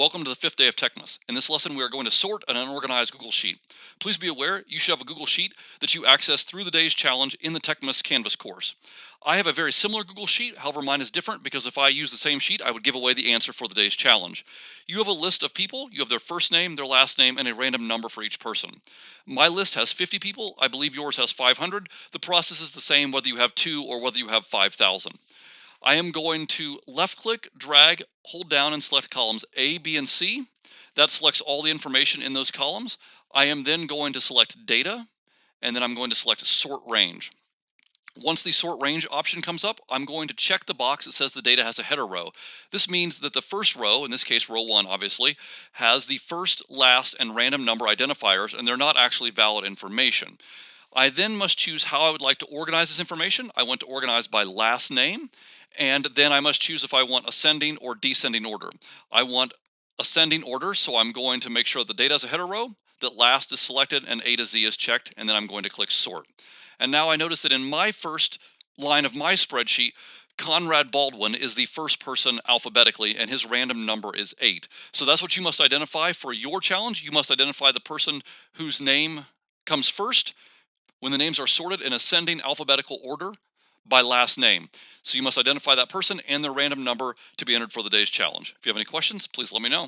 Welcome to the fifth day of Techmas. In this lesson, we are going to sort an unorganized Google Sheet. Please be aware you should have a Google Sheet that you access through the day's challenge in the Techmas Canvas course. I have a very similar Google Sheet, however mine is different because if I use the same sheet, I would give away the answer for the day's challenge. You have a list of people, you have their first name, their last name, and a random number for each person. My list has 50 people, I believe yours has 500. The process is the same whether you have 2 or whether you have 5,000. I am going to left click, drag, hold down, and select columns A, B, and C. That selects all the information in those columns. I am then going to select data, and then I'm going to select sort range. Once the sort range option comes up, I'm going to check the box that says the data has a header row. This means that the first row, in this case row 1 obviously, has the first, last, and random number identifiers, and they're not actually valid information. I then must choose how I would like to organize this information. I want to organize by last name, and then I must choose if I want ascending or descending order. I want ascending order, so I'm going to make sure the data has a header row, that last is selected, and A to Z is checked, and then I'm going to click sort. And now I notice that in my first line of my spreadsheet, Conrad Baldwin is the first person alphabetically, and his random number is 8. So that's what you must identify for your challenge. You must identify the person whose name comes first when the names are sorted in ascending alphabetical order by last name. So you must identify that person and their random number to be entered for the day's challenge. If you have any questions, please let me know.